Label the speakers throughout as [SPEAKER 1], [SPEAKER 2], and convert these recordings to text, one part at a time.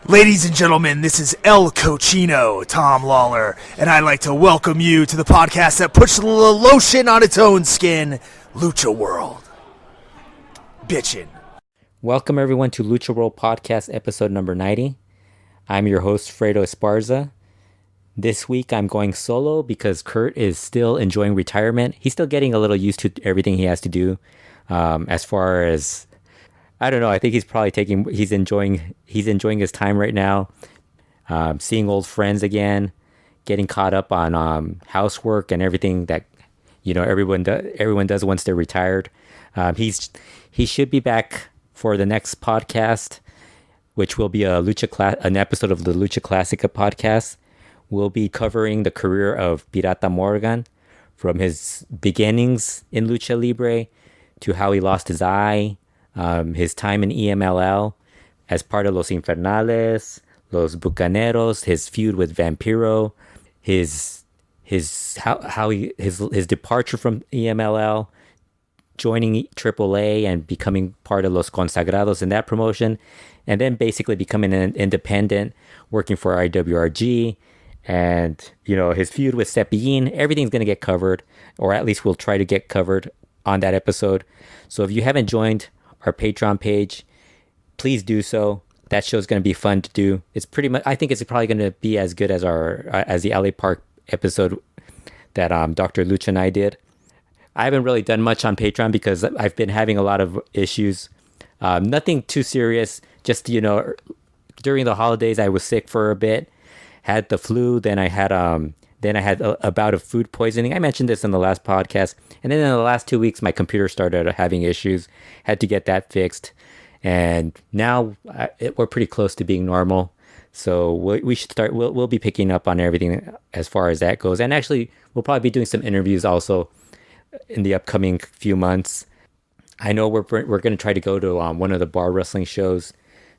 [SPEAKER 1] Ladies and gentlemen, this is El Cochino, Tom Lawler, and I'd like to welcome you to the podcast that puts the lotion on its own skin, LuchaWorld. Bitchin'.
[SPEAKER 2] Welcome everyone to LuchaWorld Podcast episode number 90. I'm your host, Fredo Esparza. This week I'm going solo because Kurt is still enjoying retirement. He's still getting a little used to everything he has to do. As far as, I don't know, I think he's enjoying his time right now. Seeing old friends again, getting caught up on housework and everything that, everyone does once they're retired. He should be back for the next podcast, which will be an episode of the Lucha Classica podcast. We'll be covering the career of Pirata Morgan from his beginnings in Lucha Libre to how he lost his eye, his time in EMLL as part of Los Infernales, Los Bucaneros, his feud with Vampiro, his departure from EMLL, joining AAA and becoming part of Los Consagrados in that promotion, and then basically becoming an independent, working for IWRG, and his feud with Cepillín. Everything's going to get covered, or at least we'll try to get covered on that episode. So if you haven't joined our Patreon page, please do so. That show's going to be fun to do. It's pretty much, I think it's probably going to be as good as as the LA Park episode that Dr. Lucha and I did. I haven't really done much on Patreon because I've been having a lot of issues. Nothing too serious. Just, during the holidays, I was sick for a bit, had the flu. Then I had a bout of food poisoning. I mentioned this in the last podcast. And then in the last 2 weeks, my computer started having issues. Had to get that fixed. And now we're pretty close to being normal. So we should start. We'll be picking up on everything as far as that goes. And actually, we'll probably be doing some interviews also in the upcoming few months. I know we're going to try to go to one of the bar wrestling shows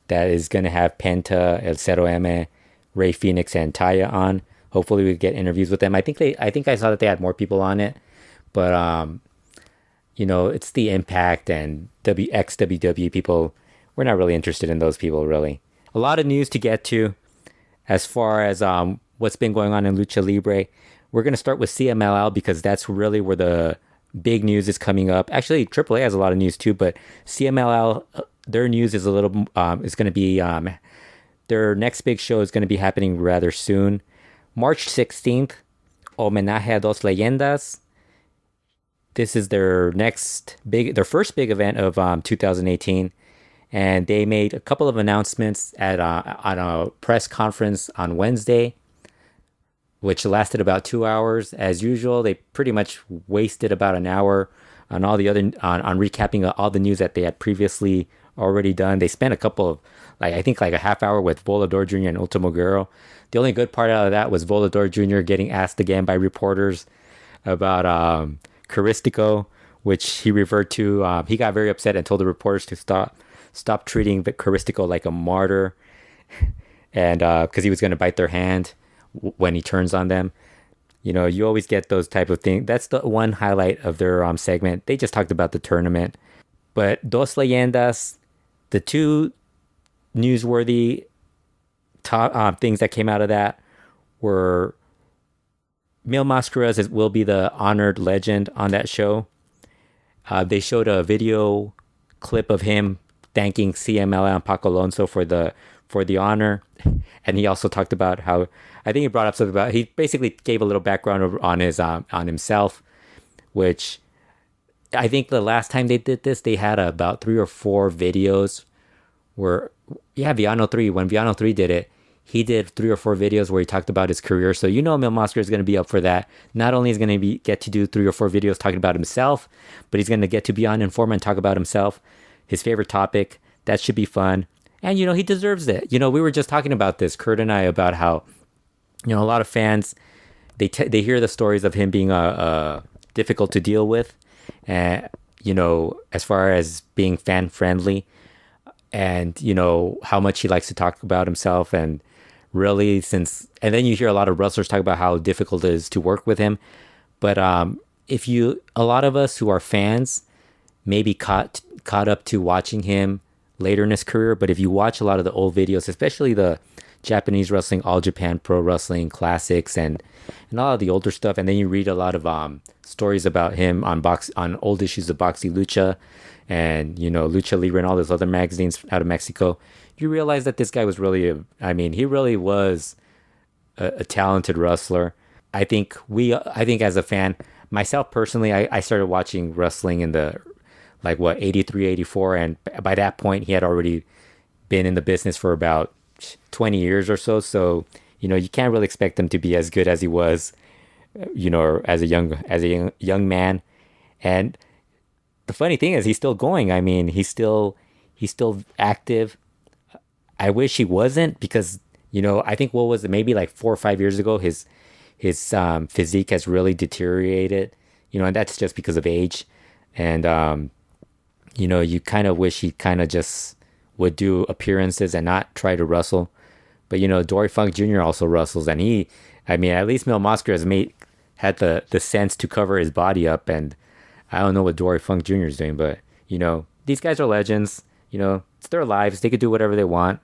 [SPEAKER 2] that is going to have Penta, El Cero M, Ray Phoenix, and Taya on. Hopefully we get interviews with them. I think I saw that they had more people on it, but it's the Impact and ex-WWE people. We're not really interested in those people, really. A lot of news to get to as far as what's been going on in Lucha Libre. We're going to start with CMLL because that's really where the big news is coming up. Actually, AAA has a lot of news too, but CMLL, their news is is going to be, their next big show is going to be happening rather soon. March 16th, Homenaje a Dos Leyendas. This is their first big event of 2018. And they made a couple of announcements on a press conference on Wednesday, which lasted about 2 hours. As usual, they pretty much wasted about an hour on all the other on recapping all the news that they had previously already done. They spent a couple of I think a half hour with Volador Jr. and Ultimo Guerrero. The only good part out of that was Volador Jr. getting asked again by reporters about Caristico, which he referred to. He got very upset and told the reporters to stop treating Caristico like a martyr, and because he was going to bite their hand when he turns on them. You always get those type of things. That's the one highlight of their segment. They just talked about the tournament. But Dos Leyendas, the two newsworthy top things that came out of that were Mil Mascaras will be the honored legend on that show. They showed a video clip of him thanking CMLL and Paco Alonso for the honor, and he also talked about how, I think he brought up something about, he basically gave a little background on himself, which I think the last time they did this, they had about 3 or 4 videos where, Villano 3, when Villano 3 did it, he did 3 or 4 videos where he talked about his career. So Mil Mascaras is going to be up for that. Not only is going to get to do 3 or 4 videos talking about himself, but he's going to get to be on Informa and talk about himself, his favorite topic. That should be fun. And, he deserves it. We were just talking about this, Kurt and I, about how, a lot of fans, they hear the stories of him being difficult to deal with, and, as far as being fan friendly, and, how much he likes to talk about himself, and really and then you hear a lot of wrestlers talk about how difficult it is to work with him. But a lot of us who are fans maybe caught up to watching him later in his career. But if you watch a lot of the old videos, especially the Japanese wrestling, All Japan Pro Wrestling classics, and a lot of the older stuff, and then you read a lot of stories about him on old issues of Boxy Lucha and Lucha Libre and all those other magazines out of Mexico, you realize that this guy was really he really was a talented wrestler. I think as a fan, myself personally, I started watching wrestling in the 83, 84, and by that point he had already been in the business for about 20 years or so. So, you can't really expect him to be as good as he was, as a young man. And the funny thing is he's still going. I mean, he's still active. I wish he wasn't, because, I think what was it, maybe like 4 or 5 years ago, his physique has really deteriorated, and that's just because of age. And, you kind of wish he kind of just would do appearances and not try to wrestle. But, Dory Funk Jr. also wrestles, and at least Mil Mascaras had the sense to cover his body up, and I don't know what Dory Funk Jr. is doing, but, these guys are legends. It's their lives. They could do whatever they want.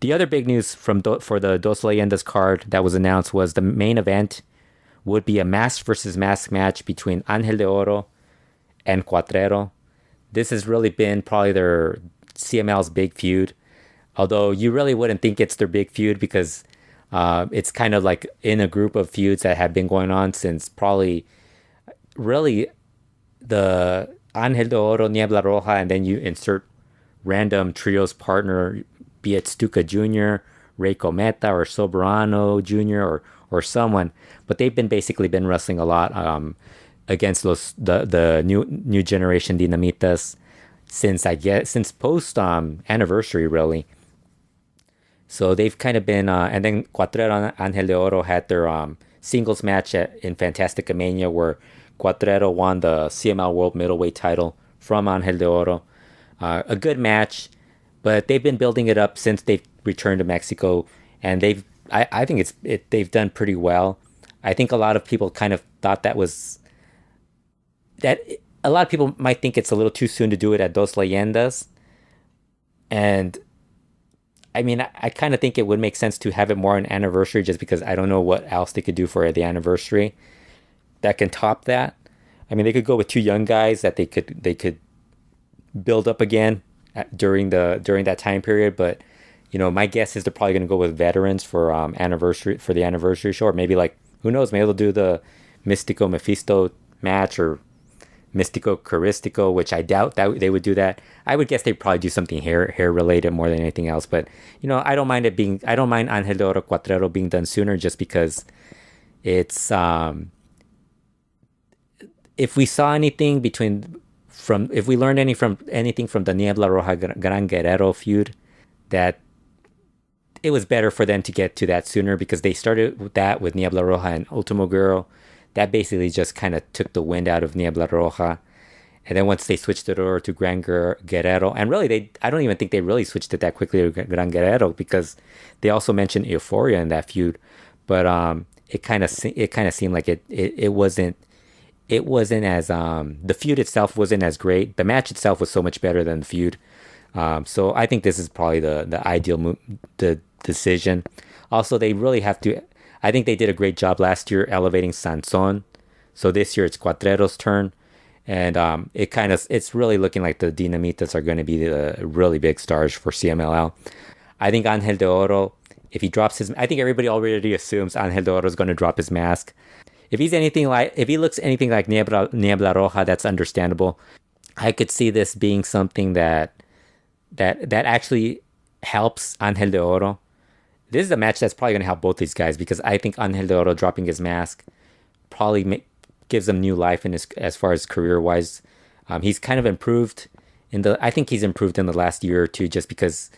[SPEAKER 2] The other big news for the Dos Leyendas card that was announced was the main event would be a mask versus mask match between Angel de Oro and Cuatrero. This has really been probably their CML's big feud, although you really wouldn't think it's their big feud, because it's kind of like in a group of feuds that have been going on since probably really the Angel de Oro, Niebla Roja, and then you insert random trios partner, be it Stuka Jr., Rey Cometa, or Soberano Jr., or someone. But they've basically been wrestling a lot against the new generation Dinamitas since post anniversary, really. So they've kind of been, and then Cuatrero and Angel de Oro had their singles match in Fantastica Mania, where Cuatrero won the CML World Middleweight title from Angel de Oro. A good match, but they've been building it up since they've returned to Mexico, and I think they've done pretty well. I think a lot of people kind of thought that a lot of people might think it's a little too soon to do it at Dos Leyendas. And I kind of think it would make sense to have it more on anniversary, just because I don't know what else they could do for the anniversary that can top that. They could go with two young guys that they could build up again during that time period. But, my guess is they're probably going to go with veterans for the anniversary show, or maybe who knows, maybe they'll do the Mystico Mephisto match, or Mystico Caristico, which I doubt that they would do that. I would guess they'd probably do something hair related more than anything else. But I don't mind Angel de Oro Cuatrero being done sooner, just because it's if we saw anything if we learned anything from the Niebla Roja Gran Guerrero feud, that it was better for them to get to that sooner, because they started with that with Niebla Roja and Ultimo Guerrero. That basically just kind of took the wind out of Niebla Roja. And then once they switched it over to Gran Guerrero, and really I don't even think they really switched it that quickly to Gran Guerrero, because they also mentioned Euphoria in that feud. But it kind of seemed like it wasn't as the feud itself wasn't as great. The match itself was so much better than the feud. So I think this is probably the ideal the decision. Also, they really have to. I think they did a great job last year elevating Sanson. So this year it's Cuatrero's turn. And it's really looking like the Dinamitas are going to be the really big stars for CMLL. I think Angel de Oro, if he drops I think everybody already assumes Angel de Oro is going to drop his mask. If he looks anything like Niebla Roja, that's understandable. I could see this being something that actually helps Angel de Oro. This is a match that's probably going to help both these guys, because I think Angel de Oro dropping his mask probably gives him new life as far as career-wise. He's kind of improved I think he's improved in the last year or two, just because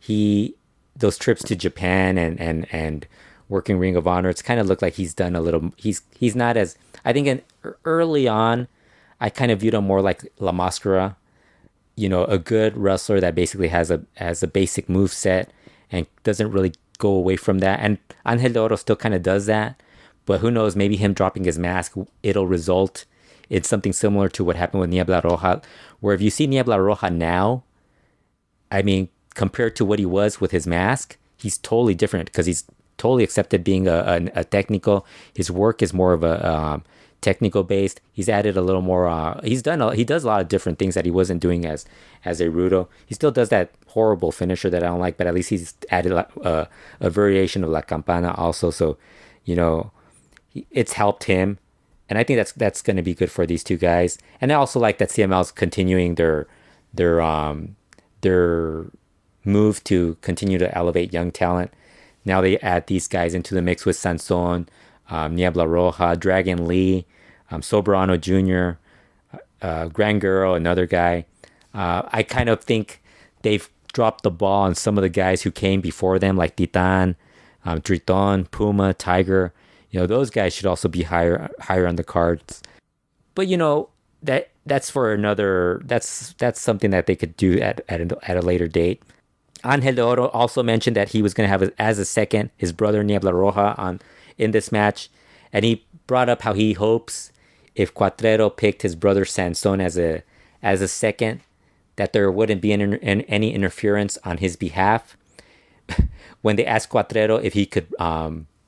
[SPEAKER 2] those trips to Japan and working Ring of Honor, it's kind of looked like he's done a little. He's not as, I think early on, I kind of viewed him more like La Mascara, a good wrestler that basically has a basic move set and doesn't really go away from that. And Angel de Oro still kind of does that, but who knows, maybe him dropping his mask, it'll result in something similar to what happened with Niebla Roja, where if you see Niebla Roja now, I mean, compared to what he was with his mask, he's totally different because he's totally accepted being a technical. His work is more of a technical based. He's added a little more. He does a lot of different things that he wasn't doing as a Rudo. He still does that horrible finisher that I don't like, but at least he's added a variation of La Campana also. So, it's helped him, and I think that's going to be good for these two guys. And I also like that CML's continuing their move to continue to elevate young talent. Now they add these guys into the mix with Sanson, Niebla Roja, Dragon Lee, Soberano Jr., Gran Girl, another guy. I kind of think they've dropped the ball on some of the guys who came before them, like Titan, Triton, Puma, Tiger. Those guys should also be higher on the cards. But that's for another. That's something that they could do at a later date. Angel de Oro also mentioned that he was going to have as a second his brother Niebla Roja in this match, and he brought up how he hopes if Cuatrero picked his brother Sanson as a second, that there wouldn't be any interference on his behalf. When they asked Cuatrero if he could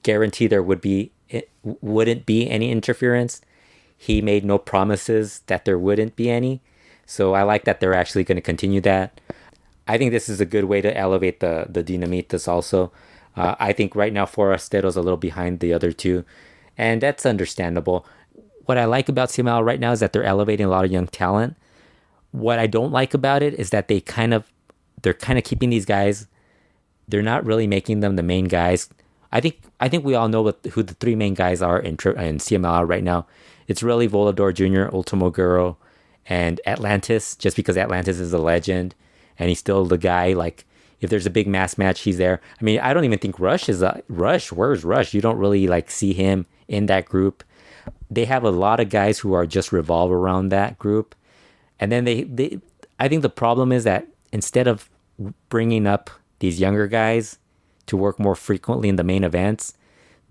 [SPEAKER 2] guarantee there wouldn't be any interference, he made no promises that there wouldn't be any. So I like that they're actually going to continue that. I think this is a good way to elevate the Dinamitas also. I think right now Forastero's a little behind the other two, and that's understandable. What I like about CML right now is that they're elevating a lot of young talent. What I don't like about it is that they're kind of keeping these guys. They're not really making them the main guys. I think we all know who the three main guys are in CML right now. It's really Volador Jr., Ultimo Guerrero, and Atlantis, just because Atlantis is a legend. And he's still the guy, like, if there's a big mass match, he's there. I mean, I don't even think Rush is Rush. Where's Rush? You don't really, see him in that group. They have a lot of guys who are just revolve around that group. And then I think the problem is that instead of bringing up these younger guys to work more frequently in the main events,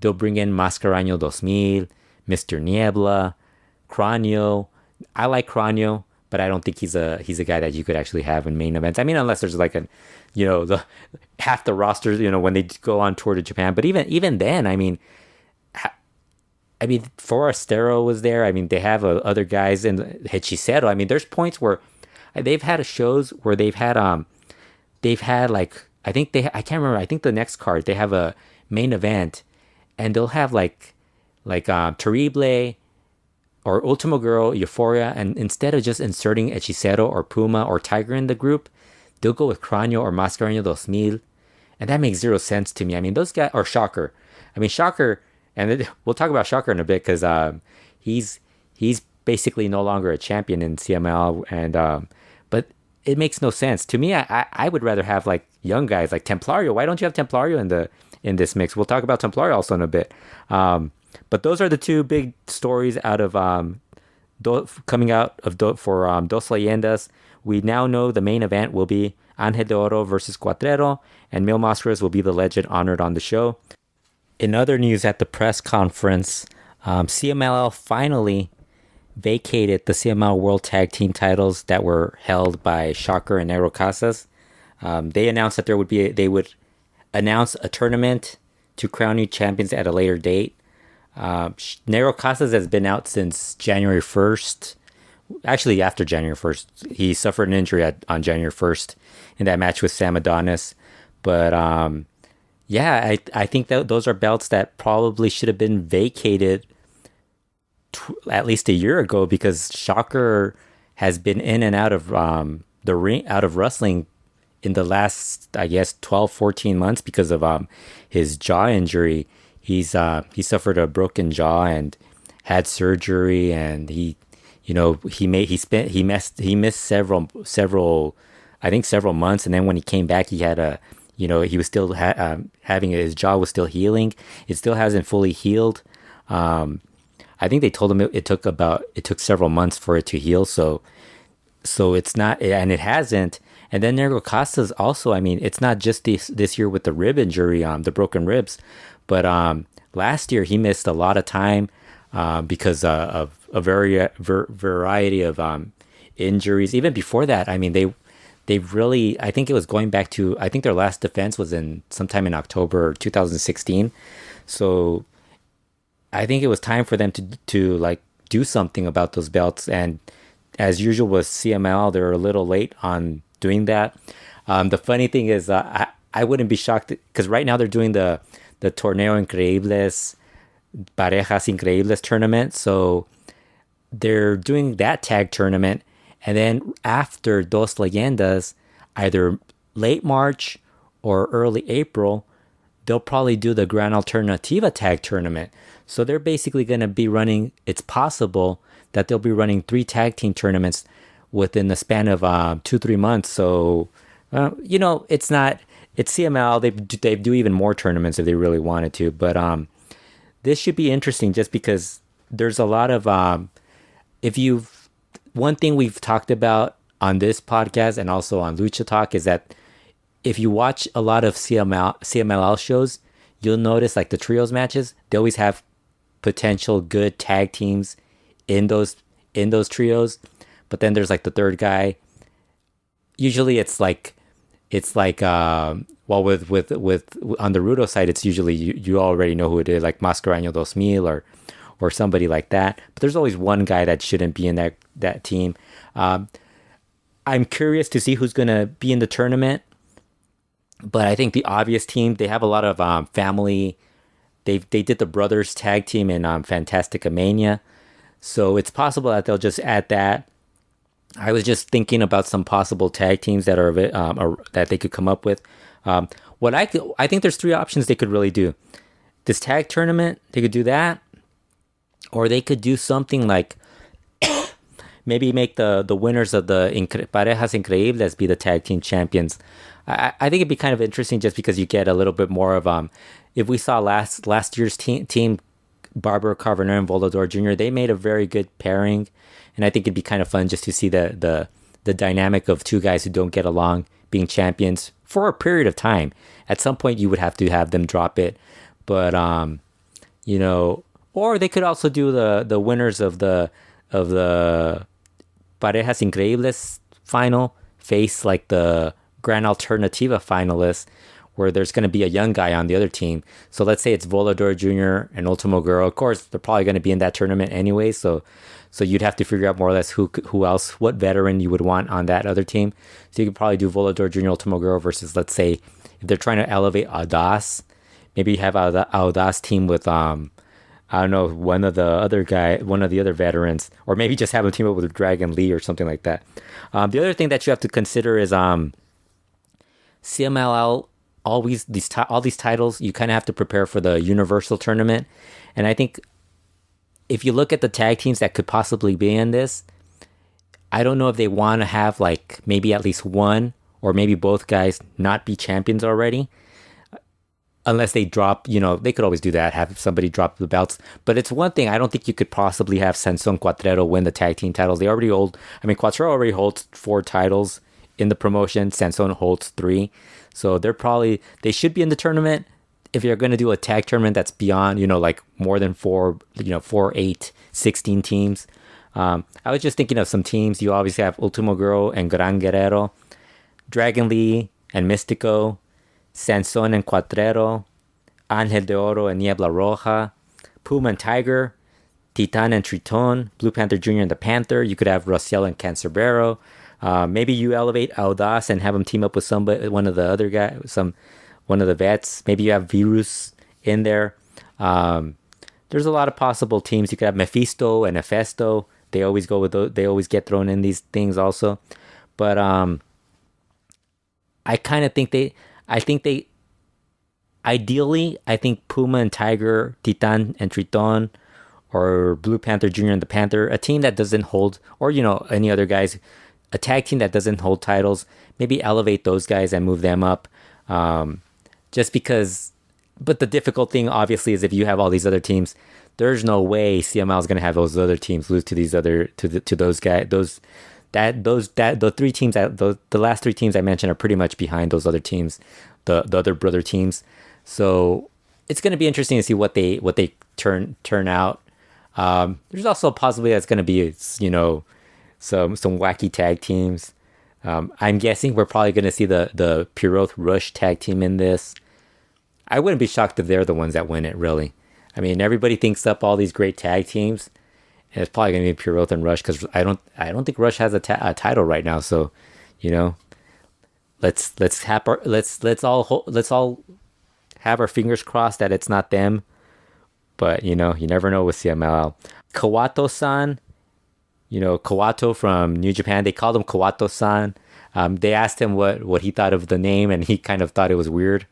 [SPEAKER 2] they'll bring in Mascaras 2000, Mr. Niebla, Cranio. I like Cranio, but I don't think he's a guy that you could actually have in main events. I mean, unless there's half the roster, when they go on tour to Japan. But even then, I mean, Forastero was there. I mean, they have other guys in Hechicero. I mean, there's points where they've had shows where they've had I can't remember. I think the next card they have a main event, and they'll have Terrible or Ultimo Girl, Euphoria, and instead of just inserting Hechicero or Puma or Tiger in the group, they'll go with Cranio or Mascaras 2000, and that makes zero sense to me. I mean, those guys, or Shocker. I mean, Shocker, and we'll talk about Shocker in a bit because he's basically no longer a champion in CML, and but it makes no sense to me. I would rather have young guys like Templario. Why don't you have Templario in this mix? We'll talk about Templario also in a bit. But those are the two big stories out of coming out of for Dos Leyendas. We now know the main event will be Angel de Oro versus Cuatrero, and Mil Mascaras will be the legend honored on the show. In other news, at the press conference, CMLL finally vacated the CMLL World Tag Team titles that were held by Shocker and Negro Casas. They announced that they would announce a tournament to crown new champions at a later date. Negro Casas has been out since January 1st. Actually, after January 1st. He suffered an injury on January 1st in that match with Sam Adonis. But I think that those are belts that probably should have been vacated at least a year ago, because Shocker has been in and out of the ring, out of wrestling in the last, I guess, 12-14 months because of his jaw injury. He suffered a broken jaw and had surgery, and he missed several months, and then when he came back, he had he was still having his jaw was still healing. It still hasn't fully healed. I think they told him it took several months for it to heal. So it's not, and it hasn't. And then Negro Casas also, I mean, it's not just this year with the rib injury, the broken ribs, but last year he missed a lot of time because of a variety of injuries. Even before that, I mean, they've really, I think it was going back to, I think their last defense was in sometime in October 2016. So I think it was time for them to like do something about those belts. And as usual with CML, they're a little late on doing that. The funny thing is, I wouldn't be shocked because right now they're doing the Torneo Increíbles, Parejas Increíbles tournament. So they're doing that tag tournament. And then after Dos Leyendas, either late March or early April, they'll probably do the Gran Alternativa tag tournament. So they're basically going to be running, it's possible that they'll be running 3 tag team tournaments within the span of 2-3 months. So, it's CML. They do even more tournaments if they really wanted to. But this should be interesting just because there's a lot of, one thing we've talked about on this podcast and also on Lucha Talk is that if you watch a lot of CMLL shows, you'll notice like the trios matches, they always have potential good tag teams in those trios. But then there's like the third guy. Usually it's like with on the Rudo side, it's usually you already know who it is, like Mascaras 2000 or somebody like that. But there's always one guy that shouldn't be in that team. I'm curious to see who's going to be in the tournament. But I think the obvious team, they have a lot of family. They did the brothers tag team in Fantastica Mania. So it's possible that they'll just add that. I was just thinking about some possible tag teams that are that they could come up with. I think there's 3 options they could really do. This tag tournament, they could do that. Or they could do something like maybe make the winners of the Parejas Increíbles be the tag team champions. I think it'd be kind of interesting just because you get a little bit more of if we saw last year's team Barbara Carboner and Volador Jr., they made a very good pairing, and I think it'd be kind of fun just to see the dynamic of 2 guys who don't get along being champions for a period of time. At some point you would have to have them drop it, but or they could also do the winners of the Parejas Increíbles final face like the Gran Alternativa finalists, where there's going to be a young guy on the other team. So let's say it's Volador Jr. and Ultimo Guerrero. Of course, they're probably going to be in that tournament anyway. So you'd have to figure out more or less who else, what veteran you would want on that other team. So you could probably do Volador Jr. Ultimo Guerrero versus, let's say, if they're trying to elevate Audace, maybe you have Audace team with I don't know, one of the other veterans, or maybe just have a team up with Dragon Lee or something like that. The other thing that you have to consider is CMLL. All these titles, you kind of have to prepare for the Universal Tournament. And I think if you look at the tag teams that could possibly be in this, I don't know if they want to have like maybe at least one or maybe both guys not be champions already. Unless they drop, they could always do that, have somebody drop the belts. But it's one thing, I don't think you could possibly have Sansón Cuatrero win the tag team titles. They already hold, Cuatrero already holds 4 titles in the promotion. Sansón holds 3. So they should be in the tournament. If you're going to do a tag tournament that's beyond, like more than 4, 8, 16 teams. I was just thinking of some teams. You obviously have Ultimo Guerrero and Gran Guerrero, Dragon Lee and Mystico, Sansón and Cuatrero, Angel de Oro and Niebla Roja, Puma and Tiger, Titan and Triton, Blue Panther Jr. and the Panther. You could have Rociel and Cancerbero. Maybe you elevate Audace and have him team up with one of the other guys, one of the vets. Maybe you have Virus in there. There's a lot of possible teams. You could have Mephisto and Hefesto. They always go with those. They always get thrown in these things also. But I kind of think ideally, I think Puma and Tiger, Titan and Triton, or Blue Panther Jr. and the Panther, a team that doesn't hold, or any other guys, a tag team that doesn't hold titles, maybe elevate those guys and move them up. Just because, but the difficult thing obviously is if you have all these other teams, there's no way CML is going to have those other teams lose to these other, to those guys, the 3 teams, the last 3 teams I mentioned are pretty much behind those other teams, the other brother teams. So it's going to be interesting to see what they turn out. There's also a possibility that's going to be, some wacky tag teams. I'm guessing we're probably going to see the Piroth Rush tag team in this. I wouldn't be shocked if they're the ones that win it, really. I mean, everybody thinks up all these great tag teams, and it's probably going to be Piroth and Rush because I don't think Rush has a title right now. So, let's all have our fingers crossed that it's not them. But you never know with CMLL. Kawato-san, Kawato from New Japan, they called him Kawato-san. They asked him what he thought of the name, and he kind of thought it was weird.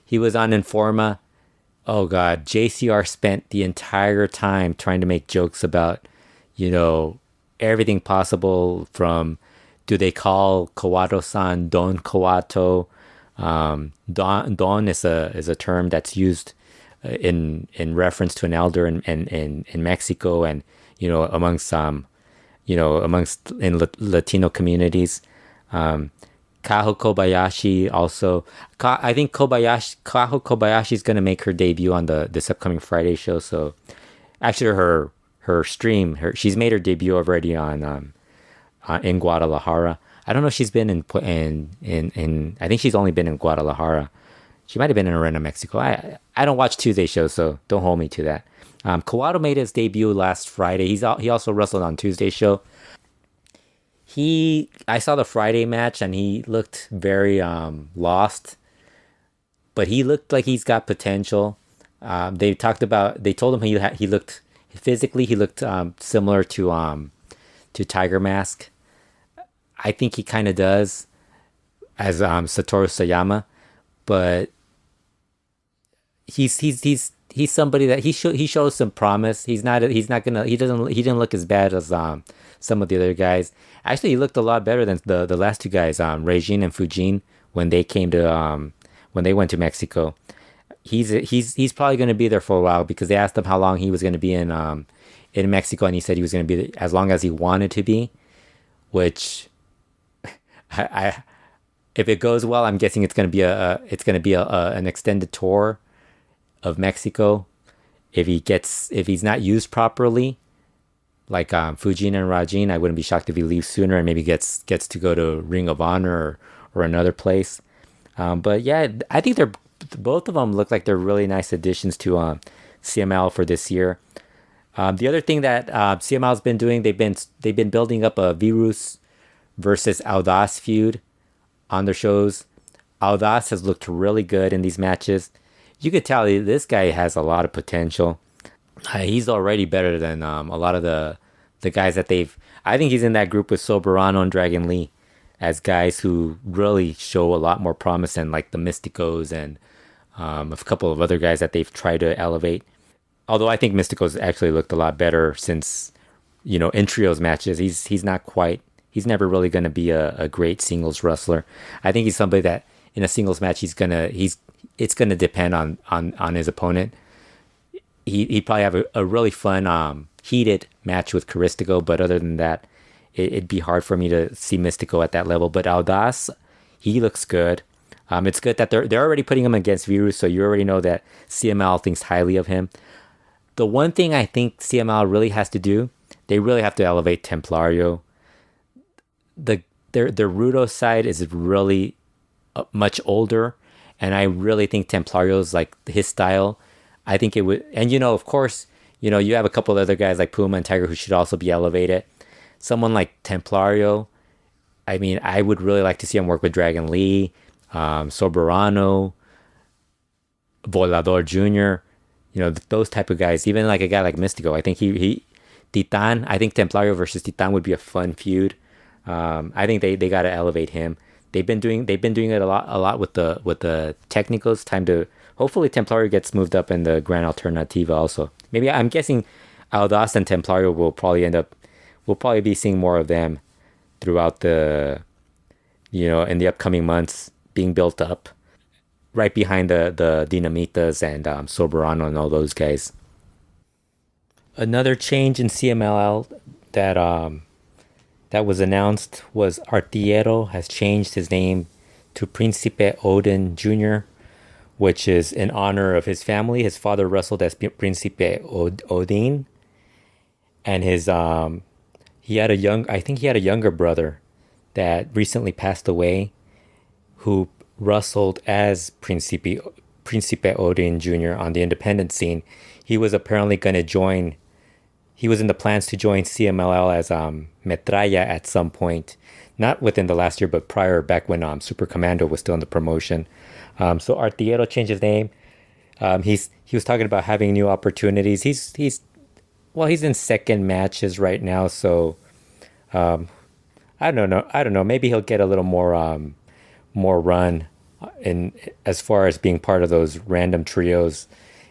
[SPEAKER 2] He was on Informa. Oh God, JCR spent the entire time trying to make jokes about, everything possible from, do they call Kawato-san Don Kawato? Don is a term that's used in reference to an elder in Mexico and amongst in Latino communities. Kaho Kobayashi also. I think Kaho Kobayashi is going to make her debut on this upcoming Friday show. So actually her stream, she's made her debut already on in Guadalajara. I don't know if she's been in I think she's only been in Guadalajara. She might have been in Arena, Mexico. I don't watch Tuesday shows, so don't hold me to that. Kawato made his debut last Friday. He also wrestled on Tuesday's show. I saw the Friday match and he looked very lost, but he looked like he's got potential. They told him he looked physically similar to Tiger Mask. I think he kind of does as Satoru Sayama, but he's somebody that he shows some promise. He didn't look as bad as some of the other guys. Actually, he looked a lot better than the last two guys, Regine and Fujin, when they went to Mexico. He's probably going to be there for a while because they asked him how long he was going to be in Mexico, and he said he was going to be as long as he wanted to be, which if it goes well, I'm guessing it's going to be an extended tour of Mexico. If he's not used properly, like Fujin and Rajin, I wouldn't be shocked if he leaves sooner and maybe gets to go to Ring of Honor or another place. But yeah, I think both of them look like they're really nice additions to CML for this year. The other thing that CML's been doing, they've been building up a Virus versus Audace feud on their shows. Audace has looked really good in these matches. You could tell this guy has a lot of potential. He's already better than a lot of the guys that I think he's in that group with Soberano and Dragon Lee as guys who really show a lot more promise than like the Mysticos and a couple of other guys that they've tried to elevate. Although I think Mysticos actually looked a lot better since, in trios matches, he's never really going to be a great singles wrestler. I think he's somebody that in a singles match, it's going to depend on his opponent. He'd probably have a really fun, heated match with Caristico, but other than that, it'd be hard for me to see Mystico at that level. But Audace, he looks good. It's good that they're already putting him against Virus, so you already know that CML thinks highly of him. The one thing I think CML really has to do, they really have to elevate Templario. Their Rudo side is really much older, and I really think Templario's like his style. I think it would, and of course, you have a couple of other guys like Puma and Tiger who should also be elevated. Someone like Templario, I mean, I would really like to see him work with Dragon Lee, Soberano, Volador Jr., those type of guys. Even like a guy like Mystico, I think Titan. I think Templario versus Titan would be a fun feud. I think they got to elevate him. They've been doing it a lot with the technicals. Time to hopefully Templario gets moved up in the Gran Alternativa also. Maybe I'm guessing Audace and Templario will probably be seeing more of them throughout in the upcoming months being built up right behind the Dinamitas and Soberano and all those guys. Another change in CMLL that was announced was Artillero has changed his name to Príncipe Odin Jr., which is in honor of his family. His father wrestled as Príncipe Odin, and I think he had a younger brother that recently passed away, who wrestled as Principe Odin Jr. on the independent scene. He was apparently going to join. He was in the plans to join CMLL as Metralla at some point, not within the last year, but prior, back when Super Commando was still in the promotion. So Artillero changed his name. He was talking about having new opportunities. He's in second matches right now, so I don't know. Maybe he'll get a little more run in as far as being part of those random trios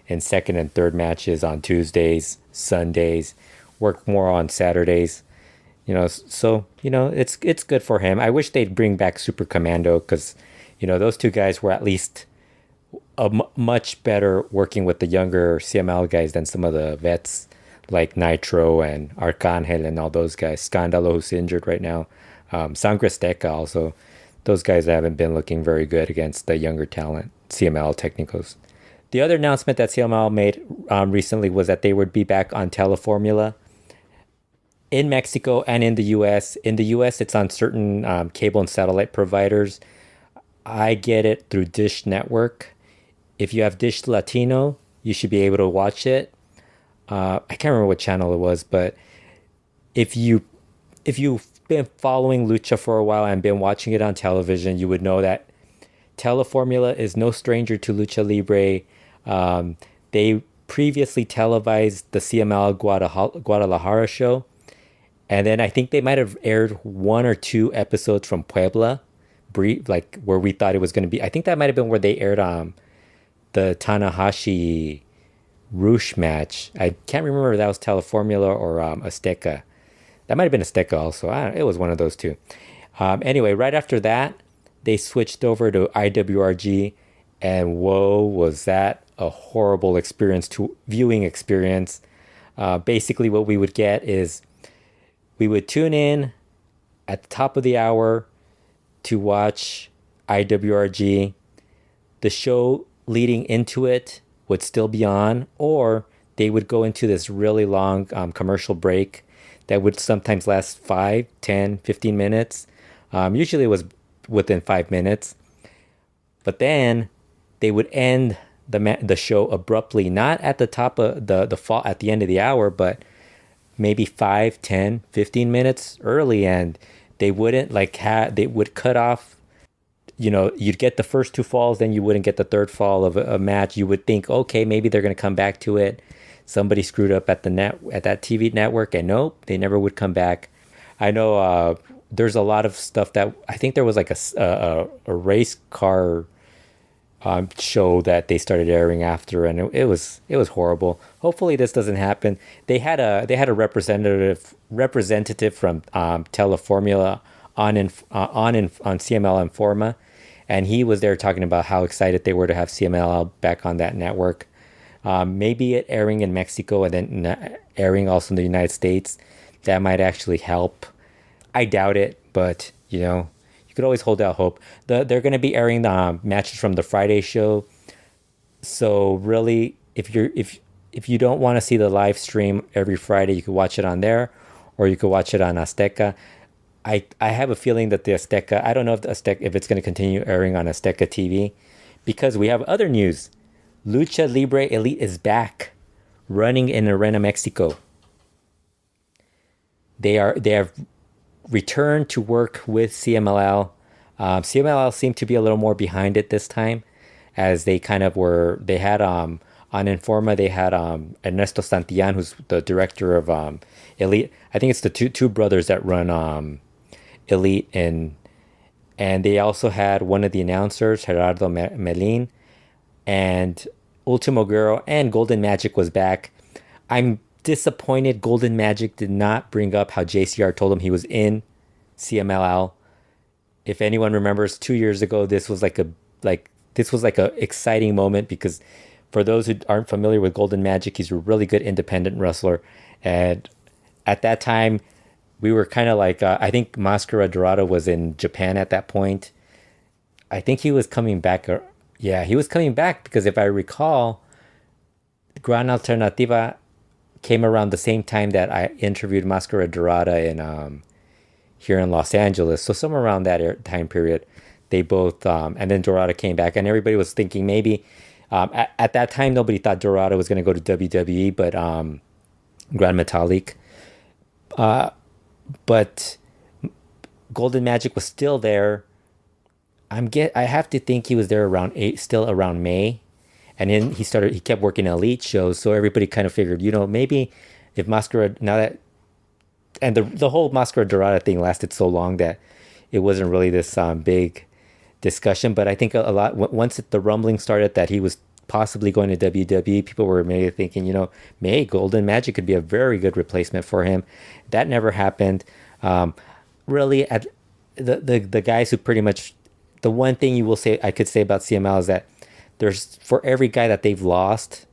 [SPEAKER 2] in second and third matches on Tuesdays, Sundays, work more on Saturdays. So it's good for him. I wish they'd bring back Super Commando, because those two guys were at least much better working with the younger CML guys than some of the vets like Nitro and Arcangel and all those guys. Scandalo, who's injured right now. Sangre Azteca also. Those guys haven't been looking very good against the younger talent, CML Technicos. The other announcement that CML made recently was that they would be back on Teleformula in Mexico and in the US. In the US, it's on certain cable and satellite providers. I get it through Dish Network. If you have Dish Latino, you should be able to watch it. I can't remember what channel it was, but if you've been following Lucha for a while and been watching it on television, you would know that Teleformula is no stranger to Lucha Libre. They previously televised the CML Guadalajara show, and then I think they might have aired one or two episodes from Puebla, like where we thought it was going to be. I think that might have been where they aired the Tanahashi Rush match. I can't remember if that was Teleformula or Azteca. That might have been Azteca also. It was one of those two. Anyway, right after that, they switched over to IWRG, and whoa, was that a horrible viewing experience. Basically, what we would get is we would tune in at the top of the hour to watch IWRG. The show leading into it would still be on, or they would go into this really long commercial break that would sometimes last 5, 10, 15 minutes. Usually it was within 5 minutes. But then they would end the show abruptly, not at the top of the fall at the end of the hour, but maybe 5, 10, 15 minutes early, and they wouldn't they would cut off. You'd get the first two falls, then you wouldn't get the third fall of a match. You would think, okay, maybe they're going to come back to it. Somebody screwed up at that TV network, and nope, they never would come back. I know there's a lot of stuff that I think there was like a race car show that they started airing after, and it was horrible. Hopefully this doesn't happen. They had a representative from Teleformula on CML Informa, and he was there talking about how excited they were to have CML back on that network. Maybe it airing in Mexico and then airing also in the United States, that might actually help. I doubt it, but you could always hold out hope. They're going to be airing the matches from the Friday show. So really, if you don't want to see the live stream every Friday, you could watch it on there, or you could watch it on Azteca. I have a feeling that the Azteca, I don't know if it's going to continue airing on Azteca TV, because we have other news. Lucha Libre Elite is back, running in Arena, Mexico. They have returned to work with CMLL. CMLL seemed to be a little more behind it this time, as they kind of were. They had on Informa, they had Ernesto Santillan, who's the director of Elite. I think it's the two brothers that run Elite, and they also had one of the announcers, Gerardo Melin, and Ultimo Guerrero, and Golden Magic was back. I'm disappointed Golden Magic did not bring up how JCR told him he was in CMLL. If anyone remembers, 2 years ago, this was like a exciting moment, because for those who aren't familiar with Golden Magic, he's a really good independent wrestler, and at that time, we were kind of like, I think Mascara Dorado was in Japan at that point. I think he was coming back. He was coming back, because if I recall, Gran Alternativa came around the same time that I interviewed Mascara Dorada here in Los Angeles. So somewhere around that time period, they both, and then Dorado came back, and everybody was thinking maybe, at that time, nobody thought Dorado was going to go to WWE, but Grand Metalik. But Golden Magic was still there. I have to think he was there still around May. And then he kept working Elite shows. So everybody kind of figured, maybe if Mascara, now that, and the whole Mascara Dorada thing lasted so long that it wasn't really this big discussion. But I think a lot, once the rumbling started that he was possibly going to WWE, people were maybe thinking, maybe Golden Magic could be a very good replacement for him. That never happened. Really, at the guys who pretty much, the one thing I could say about CML is that there's, for every guy that they've lost,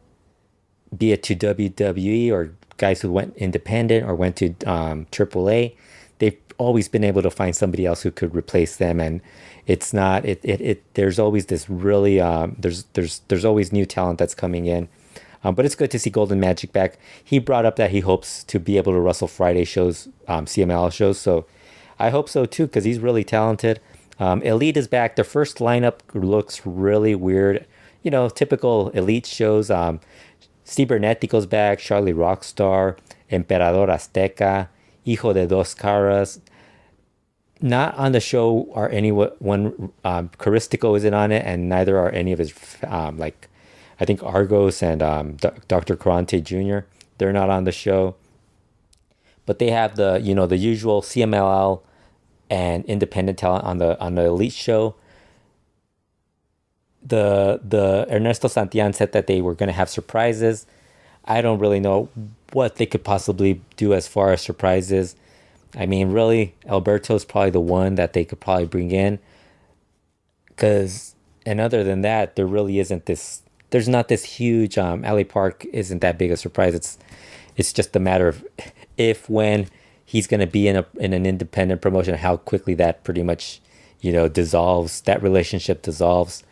[SPEAKER 2] be it to WWE or guys who went independent or went to AAA, they've always been able to find somebody else who could replace them. And it's not, there's always this really, there's always new talent that's coming in. But it's good to see Golden Magic back. He brought up that he hopes to be able to wrestle Friday shows, CML shows. So I hope so too, because he's really talented. Elite is back. Their first lineup looks really weird. Typical Elite shows. Steve Bernetico's back. Charlie Rockstar. Emperador Azteca. Hijo de Dos Caras. Not on the show are anyone. Caristico isn't on it, and neither are any of his, I think Argos and Dr. Corante Jr. They're not on the show. But they have the usual CMLL and independent talent on the Elite show. The Ernesto Santillan said that they were going to have surprises. I don't really know what they could possibly do as far as surprises. I mean, really, Alberto's probably the one that they could probably bring in. And other than that, there really isn't this. There's not this huge. Alley Park isn't that big a surprise. It's just a matter of when he's going to be in an independent promotion, how quickly that pretty much, dissolves. That relationship dissolves.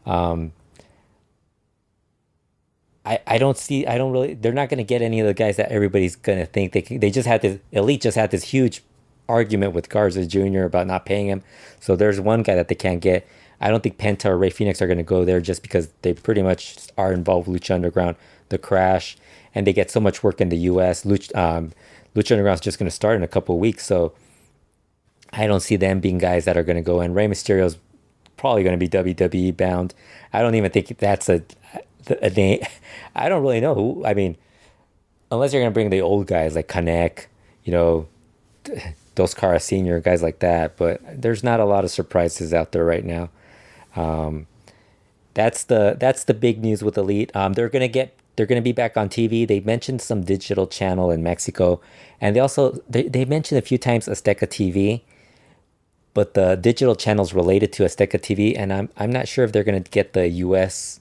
[SPEAKER 2] I don't really, they're not going to get any of the guys that everybody's going to think they just had this, Elite just had this huge argument with Garza Jr. about not paying him. So there's one guy that they can't get. I don't think Penta or Ray Phoenix are going to go there just because they pretty much are involved with Lucha Underground, The Crash, and they get so much work in the U.S. Lucha Underground's just going to start in a couple of weeks, so I don't see them being guys that are going to go in. Rey Mysterio's probably going to be WWE bound. I don't even think that's a name. I don't really know who. I mean, unless you're going to bring the old guys like Kanek, Dos Caras Sr., guys like that. But there's not a lot of surprises out there right now. That's the big news with Elite. They're gonna be back on TV. They mentioned some digital channel in Mexico, and they mentioned a few times Azteca TV, but the digital channel's related to Azteca TV, and I'm not sure if they're gonna get the US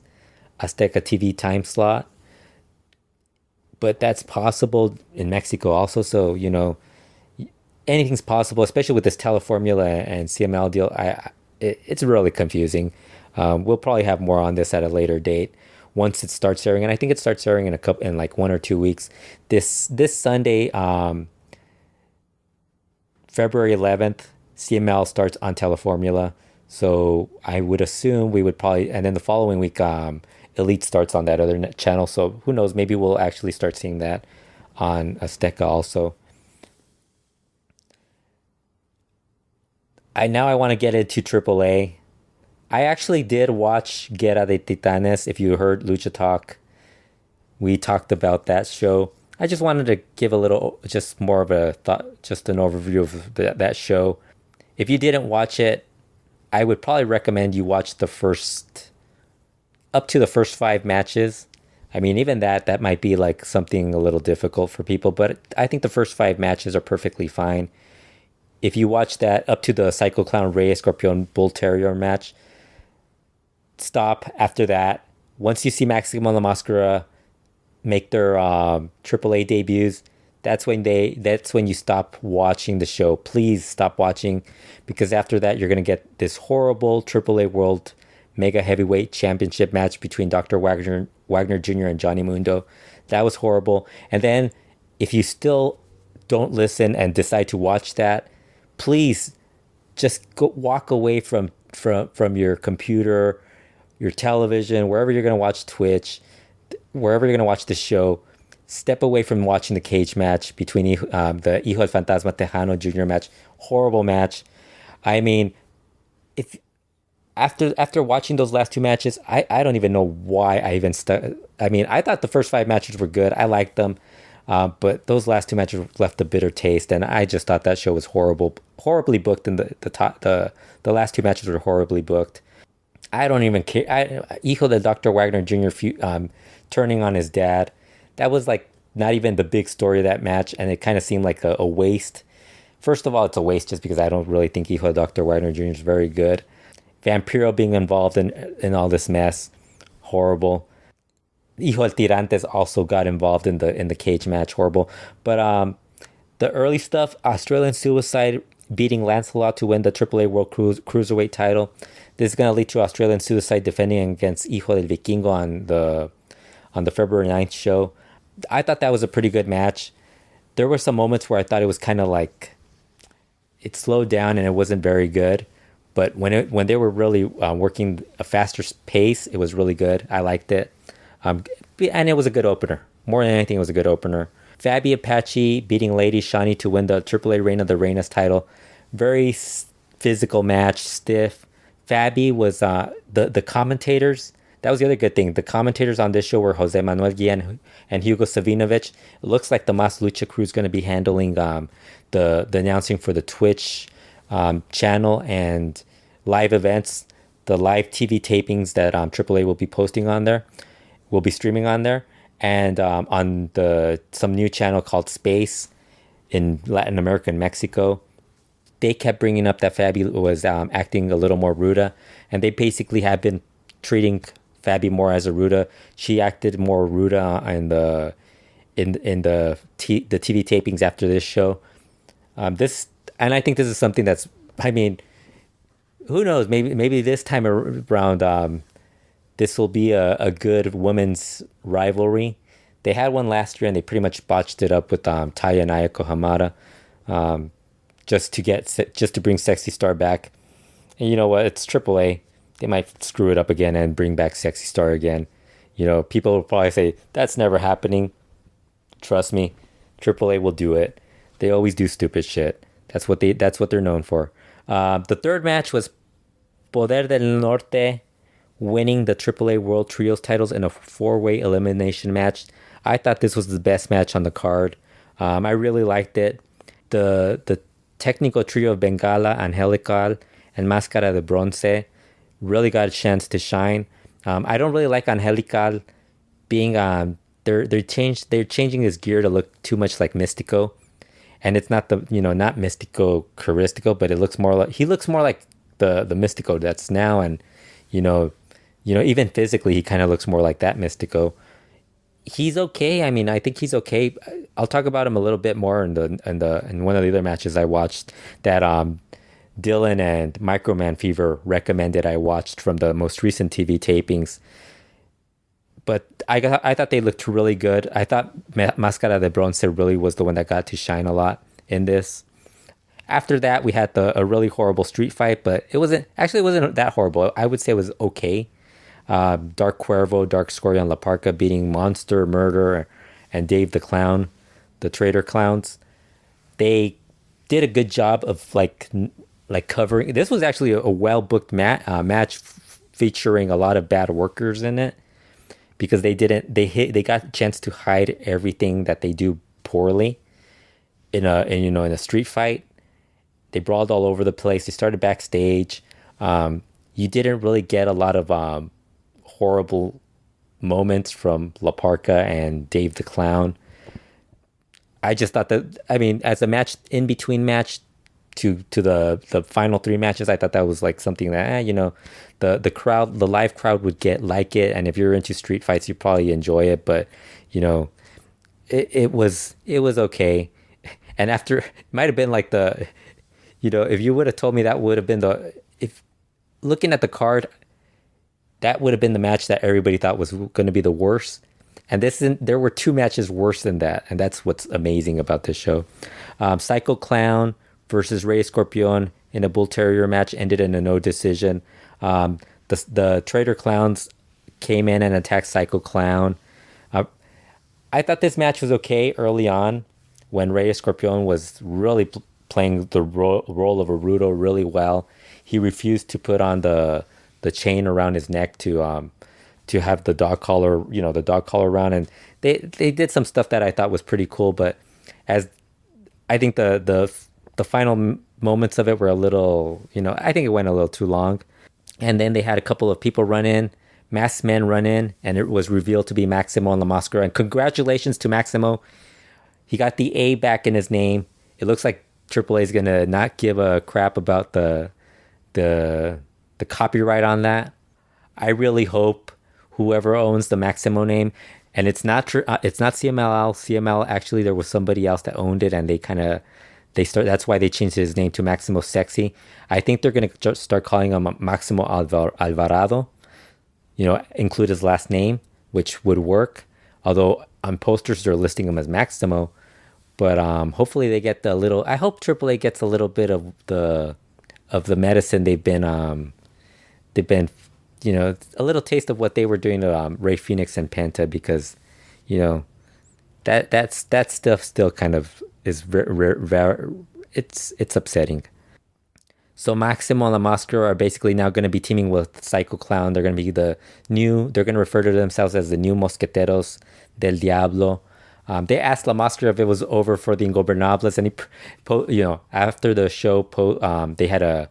[SPEAKER 2] Azteca TV time slot, but that's possible in Mexico also. So anything's possible, especially with this Teleformula and CML deal. It's really confusing. We'll probably have more on this at a later date once it starts airing, and I think it starts airing in like 1 or 2 weeks. This Sunday, February 11th, CML starts on Teleformula. So I would assume we would probably, and then the following week, Elite starts on that other channel. So who knows? Maybe we'll actually start seeing that on Azteca also. I want to get into AAA. I actually did watch Guerra de Titanes. If you heard Lucha Talk, we talked about that show. I just wanted to give a little, just more of a thought, just an overview of that show. If you didn't watch it, I would probably recommend you watch up to the first 5 matches. I mean, even that might be like something a little difficult for people, but I think the first 5 matches are perfectly fine. If you watch that up to the Psycho Clown Reyes Scorpion Bull Terrier match, stop after that. Once you see Maximo La Mascara make their AAA debuts, that's when you stop watching the show. Please stop watching, because after that you're gonna get this horrible AAA World Mega Heavyweight Championship match between Dr. Wagner Jr. and Johnny Mundo. That was horrible. And then if you still don't listen and decide to watch that, please just walk away from your computer, your television, wherever you're going to watch Twitch, wherever you're going to watch the show. Step away from watching the cage match between the Hijo del Fantasma Texano Jr. match. Horrible match. I mean, if after watching those last two matches, I don't even know why I even I mean, I thought the first 5 matches were good. I liked them. But those last 2 matches left a bitter taste, and I just thought that show was horribly booked. And the last 2 matches were horribly booked. I don't even care. Hijo de Dr. Wagner Jr. Turning on his dad, that was like not even the big story of that match, and it kind of seemed like a waste. First of all, it's a waste just because I don't really think Hijo de Dr. Wagner Jr. is very good. Vampiro being involved in all this mess, horrible. Hijo del Tirantes also got involved in the cage match, horrible. But the early stuff, Australian Suicide beating Lancelot to win the AAA World Cruiserweight title. This is going to lead to Australian Suicide defending against Hijo del Vikingo on the February 9th show. I thought that was a pretty good match. There were some moments where I thought it was kind of like it slowed down and it wasn't very good. But when they were really working a faster pace, it was really good. I liked it. And it was a good opener. More than anything, it was a good opener. Fabi Apache beating Lady Shani to win the AAA Reign of the Reinas title. Very physical match, stiff. Fabi was the commentators. That was the other good thing. The commentators on this show were Jose Manuel Guillen and Hugo Savinovich. It looks like the Mas Lucha crew is going to be handling the announcing for the Twitch channel and live events, the live TV tapings that AAA will be posting on there, will be streaming on there, and on some new channel called Space in Latin America and Mexico. They kept bringing up that Fabi was acting a little more ruda, and they basically have been treating Fabi more as a ruda. She acted more ruda in the TV tapings after this show. And I think this is something that's, I mean, who knows? Maybe this time around, this will be a good women's rivalry. They had one last year and they pretty much botched it up with Taya and Ayako Hamada, just to bring Sexy Star back. And you know what? It's AAA. They might screw it up again and bring back Sexy Star again. You know, people will probably say that's never happening. Trust me, AAA will do it. They always do stupid shit. That's what they're known for. The third match was Poder del Norte winning the AAA World Trios titles in a 4-way elimination match. I thought this was the best match on the card. I really liked it. The technical trio of Bengala, Angelical, and Mascara de Bronce really got a chance to shine. I don't really like Angelical being they're changing his gear to look too much like Mystico, and it's not not Mystico Caristico, but he looks more like the Mystico that's now, and even physically he kind of looks more like that Mystico. He's okay. I mean, I think he's okay. I'll talk about him a little bit more in one of the other matches I watched that Dylan and Microman Fever recommended I watched from the most recent TV tapings. But I thought they looked really good. I thought Mascara de Bronce really was the one that got to shine a lot in this. After that, we had a really horrible street fight, but it wasn't that horrible. I would say it was okay. Dark Cuervo, Dark Scoria, and La Parca beating Monster, Murder, and Dave the Clown, the Traitor Clowns. They did a good job of like covering. This was actually a well-booked match featuring a lot of bad workers in it, because they got a chance to hide everything that they do poorly in a street fight. They brawled all over the place. They started backstage. You didn't really get a lot of horrible moments from La Parca and Dave the Clown. I just thought that, I mean, as a match, in between match to the final 3 matches, I thought that was like something that the crowd, the live crowd would like it, and if you're into street fights, you probably enjoy it. But it was okay. And after, it might have been like if you would have told me that would have been if looking at the card, that would have been the match that everybody thought was going to be the worst. And there were 2 matches worse than that, and that's what's amazing about this show. Psycho Clown, versus Reyes Scorpion in a Bull Terrier match ended in a no decision. The Traitor Clowns came in and attacked Psycho Clown. I thought this match was okay early on when Reyes Scorpion was really playing the role of a Rudo really well. He refused to put on the chain around his neck to have the dog collar, the dog collar around, and they did some stuff that I thought was pretty cool. But as I think the final moments of it were a little, I think it went a little too long. And then they had a couple of people run in, masked men run in, and it was revealed to be Maximo and La Mascara. And congratulations to Maximo. He got the A back in his name. It looks like AAA is going to not give a crap about the copyright on that. I really hope whoever owns the Maximo name, and it's not CMLL. CML, actually, there was somebody else that owned it, and that's why they changed his name to Maximo Sexy. I think they're going to start calling him Maximo Alvarado, include his last name, which would work. Although on posters they're listing him as Maximo, but hopefully they get I hope AAA gets a little bit of the medicine they've been a little taste of what they were doing to Ray Phoenix and Penta, because that stuff still kind of is it's upsetting. So Maximo and La Mascara are basically now going to be teaming with Psycho Clown. They're going to be they're going to refer to themselves as the new Mosqueteros del Diablo. They asked La Mascara if it was over for the Ingobernables, and after the show, they had a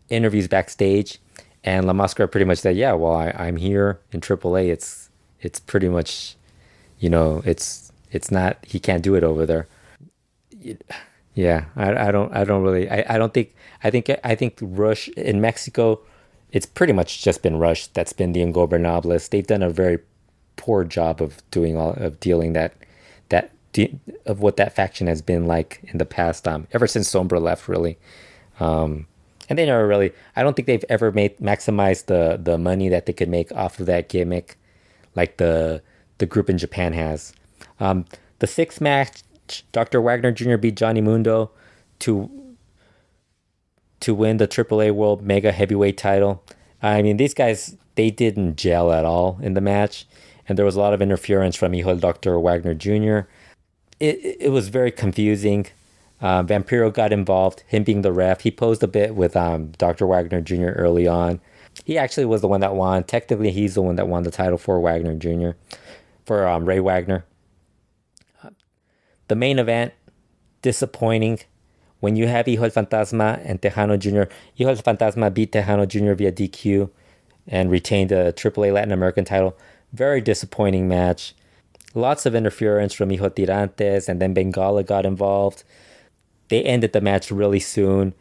[SPEAKER 2] interviews backstage, and La Mascara pretty much said, "Yeah, well, I'm here in AAA. It's pretty much, it's not. He can't do it over there." Yeah, I think Rush in Mexico, it's pretty much just been Rush that's been the Ingobernables. They've done a very poor job of dealing of what that faction has been like in the past, ever since Sombra left, really. And they never really, I don't think they've ever maximized the money that they could make off of that gimmick like the group in Japan has. The sixth match, Dr. Wagner Jr. beat Johnny Mundo to win the AAA World Mega Heavyweight title. I mean, these guys, they didn't gel at all in the match, and there was a lot of interference from Hijo del Dr. Wagner Jr. It was very confusing. Vampiro got involved, him being the ref. He posed a bit with Dr. Wagner Jr. early on. He actually was the one that won. Technically, he's the one that won the title for Wagner Jr., for Ray Wagner. The main event, disappointing. When you have Hijo del Fantasma and Texano Jr., Hijo del Fantasma beat Texano Jr. via DQ and retained the AAA Latin American title. Very disappointing match. Lots of interference from Hijo Tirantes, and then Bengala got involved. They ended the match really soon.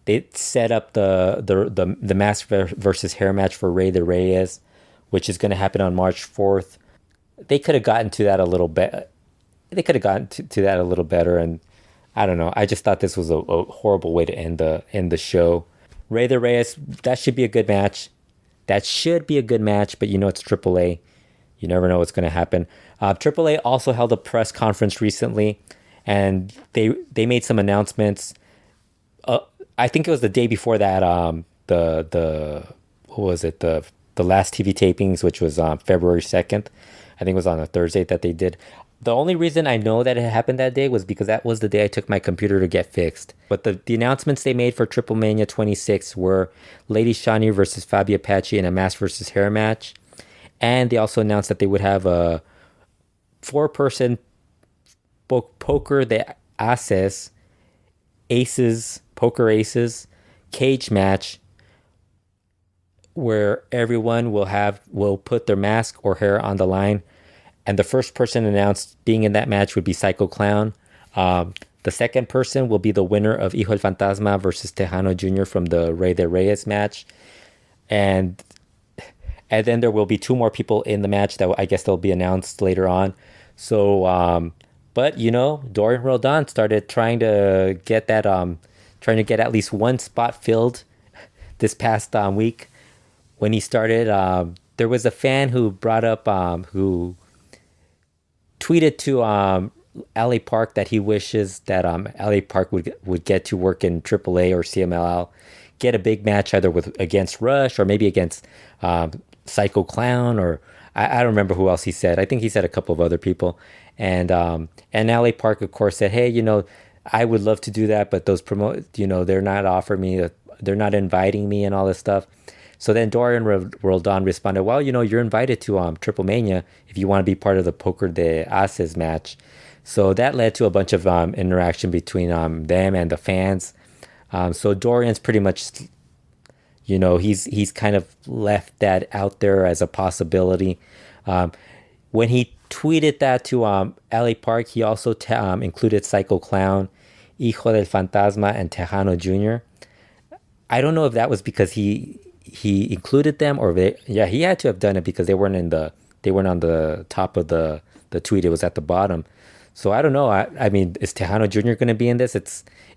[SPEAKER 2] They set up the mask versus hair match for Rey de Reyes, which is going to happen on March 4th. They could have gotten to that a little bit. They could have gotten to that a little better, and I don't know. I just thought this was a horrible way to end the show. Rey de Reyes, that should be a good match. But it's AAA. You never know what's going to happen. AAA also held a press conference recently, and they made some announcements. I think it was the day before that. The last TV tapings, which was February 2nd. I think it was on a Thursday that they did. The only reason I know that it happened that day was because that was the day I took my computer to get fixed. But the announcements they made for Triplemania 26 were Lady Shani versus Fabi Apache in a mask versus hair match. And they also announced that they would have a 4-person poker de poker aces cage match where everyone will put their mask or hair on the line. And the first person announced being in that match would be Psycho Clown. The second person will be the winner of Hijo del Fantasma versus Texano Jr. from the Rey de Reyes match. And then there will be 2 more people in the match that I guess they'll be announced later on. So, but Dorian Roldan started trying to get at least one spot filled this past week. When he started, there was a fan who brought up, who tweeted to LA Park that he wishes that LA Park would get to work in AAA or CMLL, get a big match either against Rush or maybe against Psycho Clown, or I don't remember who else he said. I think he said a couple of other people. And LA Park, of course, said, hey, I would love to do that, but those they're not offering me, they're not inviting me and all this stuff. So then Dorian Roldan responded, well, you're invited to Triplemania if you want to be part of the Poker de Aces match. So that led to a bunch of interaction between them and the fans. So Dorian's pretty much, he's kind of left that out there as a possibility. When he tweeted that to LA Park, he also included Psycho Clown, Hijo del Fantasma, and Texano Jr. I don't know if that was because he included them, or he had to have done it because they weren't on the top of the tweet. It was at the bottom. So I don't know. I mean, is Texano Jr. going to be in this?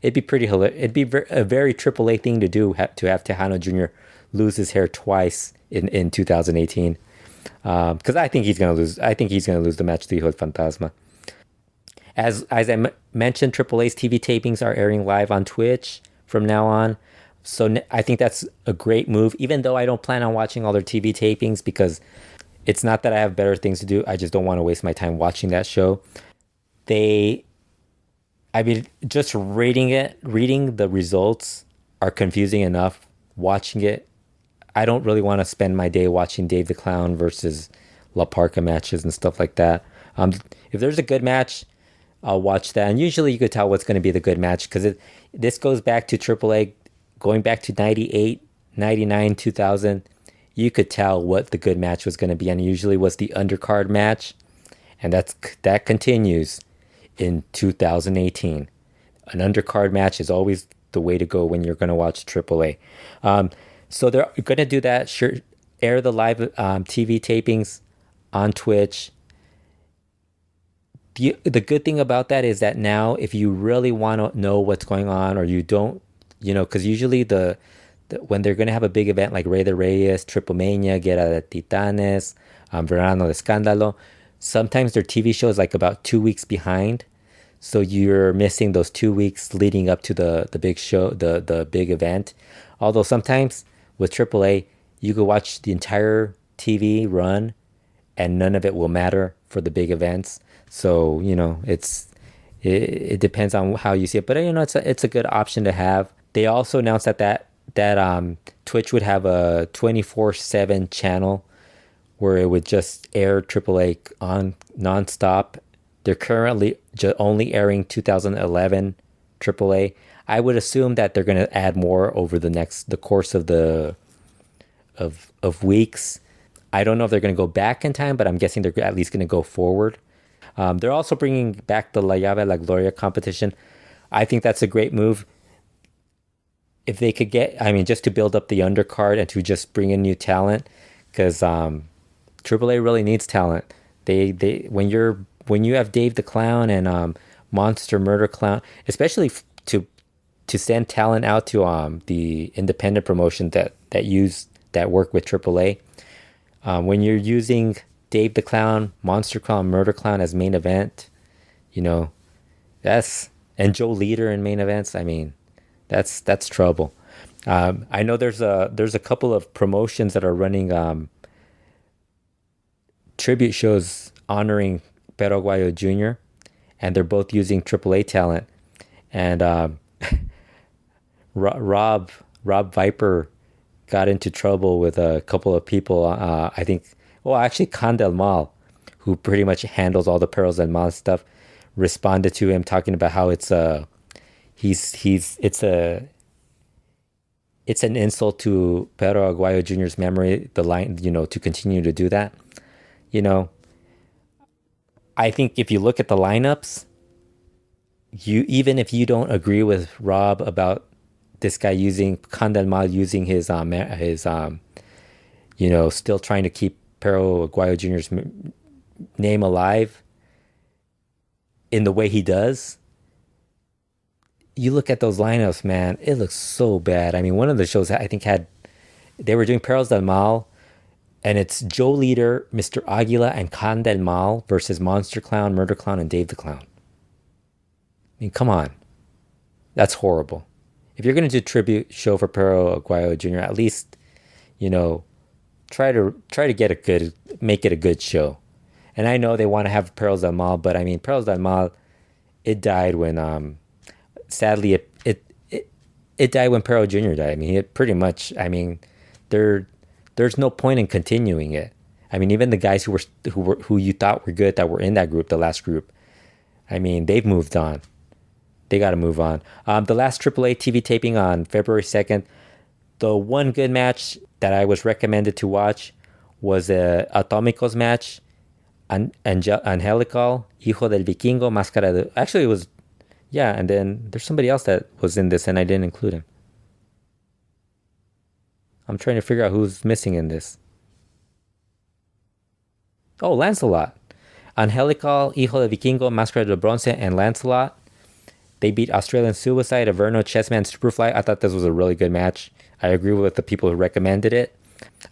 [SPEAKER 2] It'd be pretty hilarious. It'd be a very AAA thing to do, to have Texano Jr. lose his hair twice in 2018. Because I think he's going to lose. I think he's going to lose the match to Hijo del Fantasma. As I mentioned, AAA's TV tapings are airing live on Twitch from now on. So I think that's a great move, even though I don't plan on watching all their TV tapings, because it's not that I have better things to do. I just don't want to waste my time watching that show. Just reading the results are confusing enough. Watching it, I don't really want to spend my day watching Dave the Clown versus La Parka matches and stuff like that. If there's a good match, I'll watch that. And usually you could tell what's going to be the good match, because this goes back to AAA, going back to 98, 99, 2000. You could tell what the good match was going to be, and it usually was the undercard match. And that continues in 2018. An undercard match is always the way to go when you're going to watch AAA. So they're going to do that. Sure, air the live TV tapings on Twitch. The good thing about that is that now, if you really want to know what's going on, or you don't, because usually when they're going to have a big event like Rey de Reyes, Triplemania, Guerra de Titanes, Verano de Escándalo, sometimes their TV show is like about 2 weeks behind. So you're missing those 2 weeks leading up to the big show, the big event. Although sometimes with AAA, you could watch the entire TV run and none of it will matter for the big events. So, it depends on how you see it. But, it's a good option to have. They also announced that Twitch would have a 24/7 channel where it would just air AAA on nonstop. They're currently only airing 2011 AAA. I would assume that they're going to add more over the course of of weeks. I don't know if they're going to go back in time, but I'm guessing they're at least going to go forward. They're also bringing back the La Llave La Gloria competition. I think that's a great move. If they could just to build up the undercard and to just bring in new talent, because AAA really needs talent. When you have Dave the Clown and Monster Murder Clown, especially to send talent out to the independent promotion that work with AAA. When you're using Dave the Clown, Monster Clown, Murder Clown as main event, and Joe Leader in main events, that's trouble. I know there's a couple of promotions that are running tribute shows honoring Perro Aguayo Jr., and they're both using AAA talent. And Rob Viper got into trouble with a couple of people. I think, actually, Can Del Mal, who pretty much handles all the Perros del Mal stuff, responded to him talking about how it's an insult to Perro Aguayo Jr.'s memory, the line, to continue to do that. I think if you look at the lineups, even if you don't agree with Rob about this guy Can Del Mal using his still trying to keep Perro Aguayo Jr.'s name alive in the way he does, you look at those lineups, man, it looks so bad. One of the shows I think they were doing Perros del Mal, and it's Joe Leader, Mr. Aguila, and Can Del Mal versus Monster Clown, Murder Clown, and Dave the Clown. mean, come on. That's horrible. If you're going to do tribute show for Pero Aguayo Jr., at least, you know, try to make it a good show. And I know they want to have Perros del Mal, but I mean, Perros del Mal, it died when, sadly, it died when Pero Jr. died. I mean, it pretty much, I mean, there's no point in continuing it. I mean, even the guys who you thought were good that were in that group, the last group, I mean, they've moved on. They got to move on. The last AAA TV taping on February 2nd, the one good match that I was recommended to watch was a Atómicos match. Angelical, Hijo del Vikingo, Mascaras. Actually, it was, yeah, and then there's somebody else that was in this, and I didn't include him. I'm trying to figure out who's missing in this. Oh, Lancelot. Angelical, Hijo del Vikingo, Mascara de Bronce, and Lancelot. They beat Australian Suicide, Averno, Chessman, Superfly. I thought this was a really good match. I agree with the people who recommended it.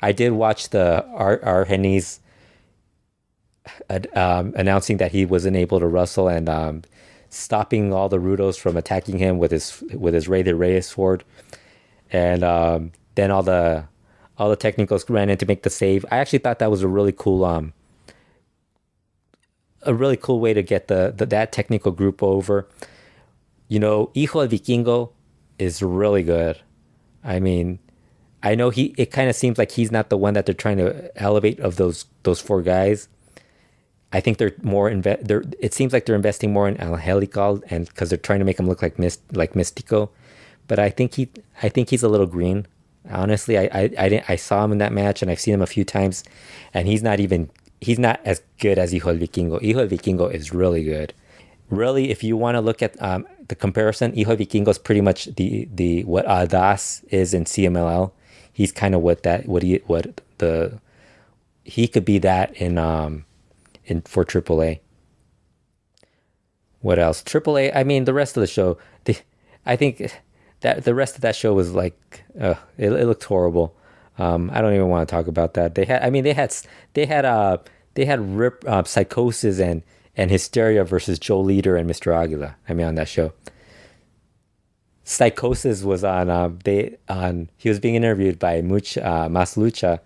[SPEAKER 2] I did watch the Argenis announcing that he wasn't able to wrestle and stopping all the Rudos from attacking him with his Reyes sword, and then all the technicals ran in to make the save. I actually thought that was a really cool way to get that technical group over. You know, Hijo del Vikingo is really good. I mean, I know it kind of seems like he's not the one that they're trying to elevate of those four guys. I think they're more it seems like they're investing more in Angelical, and because they're trying to make him look like Mystico. But I think he's a little green. Honestly, I saw him in that match, and I've seen him a few times, and he's not as good as Hijo del Vikingo. Hijo del Vikingo is really good. Really, if you want to look at the comparison, Hijo del Vikingo is pretty much the what Adas is in CMLL. He's kind of he could be that for AAA. What else? AAA. I mean, the rest of the show. I think that the rest of that show was like, it looked horrible. I don't even want to talk about that. They had Psychosis and Hysteria versus Joe Leader and Mr. Aguila. I mean, on that show. Psychosis was he was being interviewed by Mas Lucha,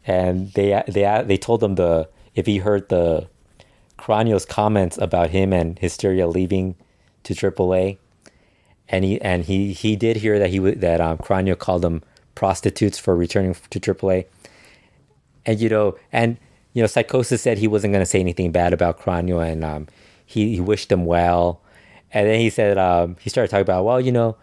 [SPEAKER 2] and they told him if he heard the Cranio's comments about him and Hysteria leaving to AAA, and he did hear that Cranio called them prostitutes for returning to AAA, and Psychosis said he wasn't going to say anything bad about Cranio, and he wished them well. And then he said, he started talking about, well,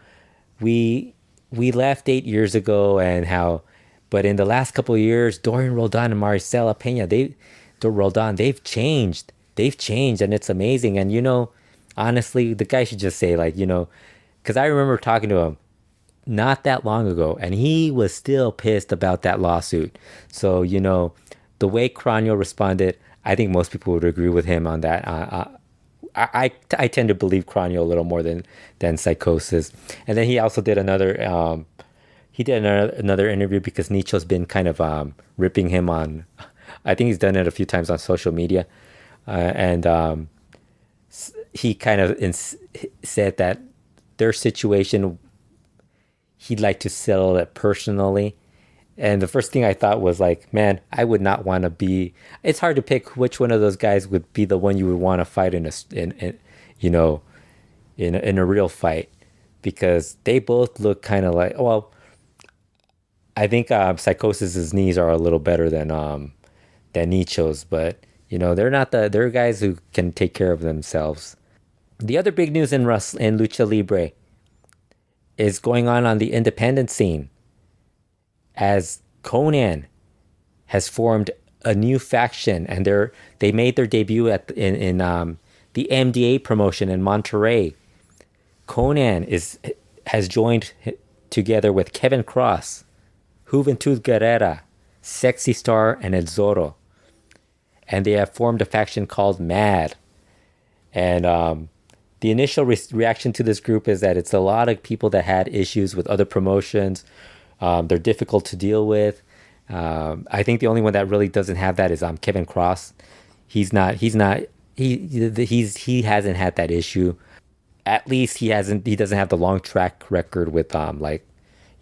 [SPEAKER 2] we left 8 years ago, and but in the last couple of years, Dorian Roldan and Maricela Pena, they've changed, and it's amazing. And, honestly, the guy should just say, because I remember talking to him not that long ago, and he was still pissed about that lawsuit. So, the way Cranio responded, I think most people would agree with him on that. I tend to believe Cranio a little more than Psychosis. And then he also did another interview because Nicho's been kind of ripping him on. I think he's done it a few times on social media, and he kind of said that their situation, he'd like to settle it personally. And the first thing I thought was like, man, I would not want to be. It's hard to pick which one of those guys would be the one you would want to fight in a real fight, because they both look kind of like. Well, I think Psychosis's knees are a little better than Nicho's, but they're guys who can take care of themselves. The other big news in Lucha Libre is going on the independent scene, as Konnan has formed a new faction, and they made their debut in the MDA promotion in Monterrey. Konnan has joined together with Kevin Cross, Juventud Guerrera, Sexy Star, and El Zorro, and they have formed a faction called MAD. And the initial reaction to this group is that it's a lot of people that had issues with other promotions. They're difficult to deal with. I think the only one that really doesn't have that is Kevin Cross. He hasn't had that issue. at least he doesn't have the long track record with like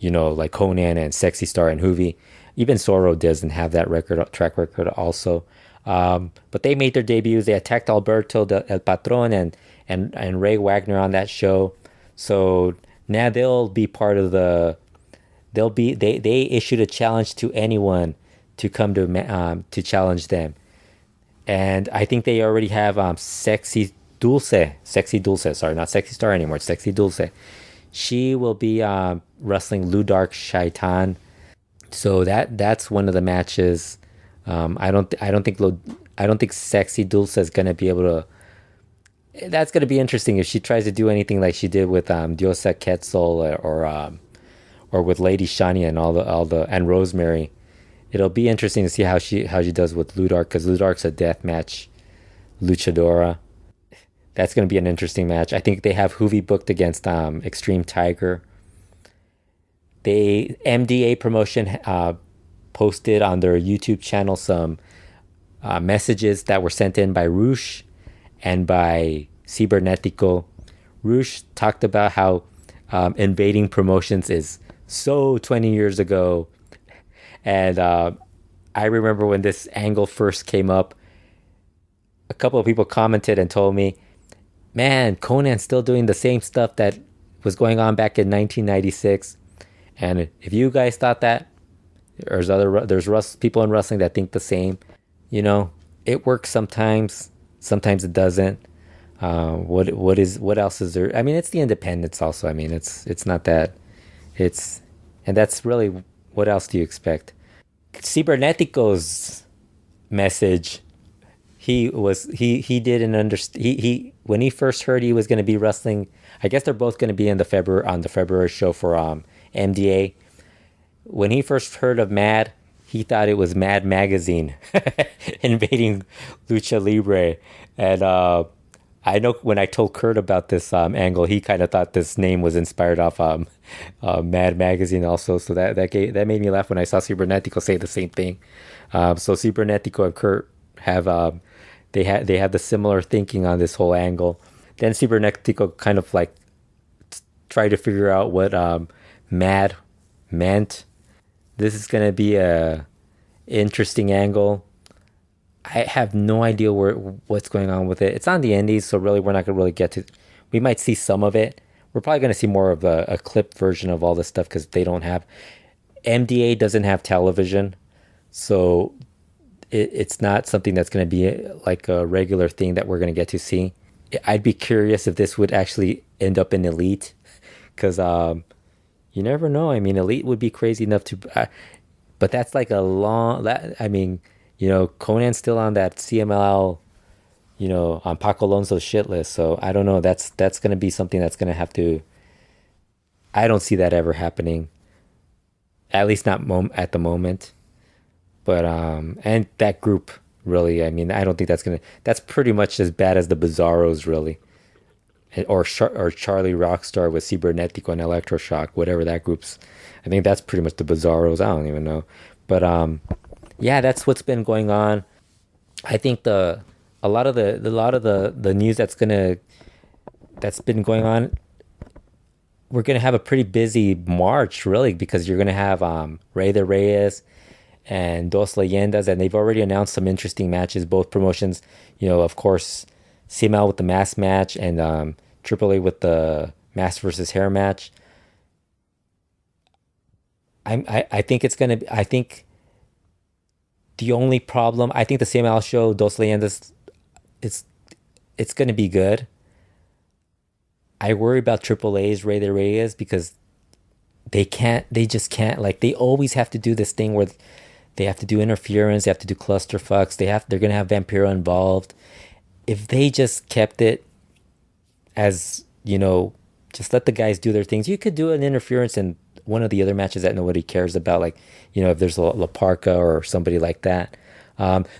[SPEAKER 2] like Konnan and Sexy Star and Hoovy. Even Soro doesn't have that track record also. But they made their debuts. They attacked Alberto El Patron and Ray Wagner on that show. So now they'll be part of they issued a challenge to anyone to come to challenge them. And I think they already have Sexy Dulce, sorry, not Sexy Star anymore, it's Sexy Dulce. She will be wrestling Ludark Shaitan. So that's one of the matches. I don't think Sexy Dulce is gonna be able to. That's gonna be interesting if she tries to do anything like she did with Diosa Quetzal or with Lady Shani and all the and Rosemary. It'll be interesting to see how she does with Ludark, because Ludark's a deathmatch luchadora. That's going to be an interesting match. I think they have Hoovy booked against Extreme Tiger. MDA promotion posted on their YouTube channel some messages that were sent in by Rush and by Cibernetico. Rush talked about how invading promotions is so 20 years ago. And I remember when this angle first came up, a couple of people commented and told me, man, Konnan's still doing the same stuff that was going on back in 1996. And if you guys thought that, there's people in wrestling that think the same. It works sometimes it doesn't. What else is there? I mean, it's the independents also. I mean, it's not that. And that's really, what else do you expect? Cibernetico's message, he didn't understand. He when he first heard he was going to be wrestling, I guess they're both going to be on the February show for MDA. When he first heard of Mad, he thought it was Mad Magazine invading Lucha Libre. And I know when I told Kurt about this angle, he kind of thought this name was inspired off Mad Magazine also. So that made me laugh when I saw Cibernetico say the same thing. So Cibernetico and Kurt have they have the similar thinking on this whole angle. Then Cibernetico kind of like tried to figure out what Mad meant. This is gonna be a interesting angle. I have no idea what's going on with it. It's on the indies, so really we're not gonna really get to. We might see some of it. We're probably gonna see more of a clip version of all this stuff because they don't have. MDA doesn't have television, so it's not something that's gonna be like a regular thing that we're gonna get to see. I'd be curious if this would actually end up in Elite, because you never know. I mean, Elite would be crazy enough to, but that's like a long. I mean. Konnan's still on that CMLL, on Paco Alonso's shit list. So I don't know. That's going to be something that's going to have to. I don't see that ever happening. At least not at the moment. But and that group really. I mean, I don't think that's pretty much as bad as the Bizarros really, or Charlie Rockstar with Cibernetico and Electroshock, whatever that group's. I think that's pretty much the Bizarros. I don't even know, but yeah, that's what's been going on. I think a lot of the news that's been going on. We're gonna have a pretty busy March, really, because you're gonna have Rey de Reyes and Dos Leyendas, and they've already announced some interesting matches. Both promotions, of course, CML with the mask match and AAA with the mask versus hair match. I think it's gonna be. I think. The only problem, I think the CML show, Dos Leyendas, it's going to be good. I worry about AAA's Rey de Reyes because they just can't, like, they always have to do this thing where they have to do interference, they have to do clusterfucks, they're going to have Vampiro involved. If they just kept it as, just let the guys do their things, you could do an interference in one of the other matches that nobody cares about, like, if there's La Parca or somebody like that.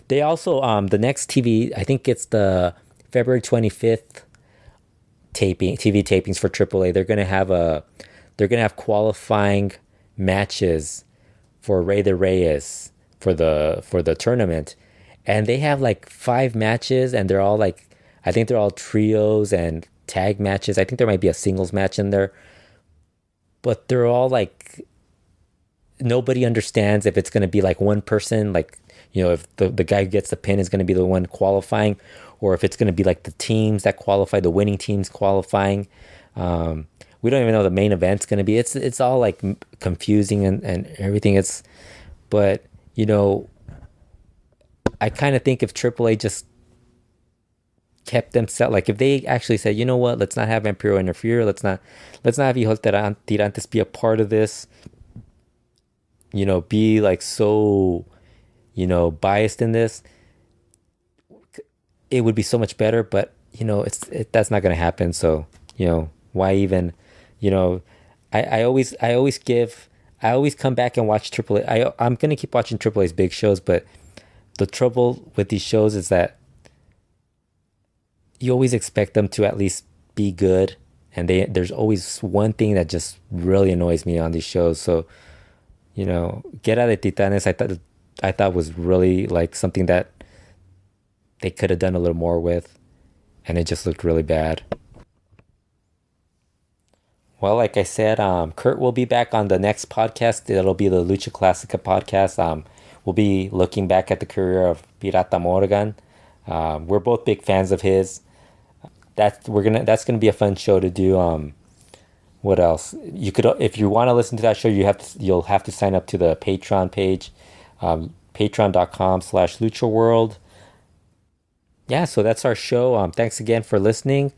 [SPEAKER 2] They also, the next TV, I think it's the February 25th TV tapings for AAA. They're gonna have qualifying matches for Rey de Reyes for the tournament, and they have like 5 matches, and they're all like, I think they're all trios, and tag matches. I think there might be a singles match in there, but they're all like, nobody understands if it's going to be like one person, like, if the guy who gets the pin is going to be the one qualifying, or if it's going to be like the teams that qualify, the winning teams qualifying. We don't even know the main event's going to be. It's all like confusing and everything. But I kind of think if AAA just kept themselves, like if they actually said, you know what, let's not have Imperial interfere, let's not have Hijo del Tirantes be a part of this, be like so, biased in this, it would be so much better. But that's not going to happen. So why even, I always come back and watch AAA. I'm going to keep watching AAA's big shows, but the trouble with these shows is that you always expect them to at least be good, and there's always one thing that just really annoys me on these shows. So Guerra de Titanes, I thought was really like something that they could have done a little more with, and it just looked really bad. Well, like I said, Kurt will be back on the next podcast. It'll be the Lucha Classica podcast. We'll be looking back at the career of Pirata Morgan. We're both big fans of his. That's gonna be a fun show to do. What else? You could, if you want to listen to that show, you'll have to sign up to the Patreon page, patreon.com/LuchaWorld. Yeah, so that's our show. Thanks again for listening.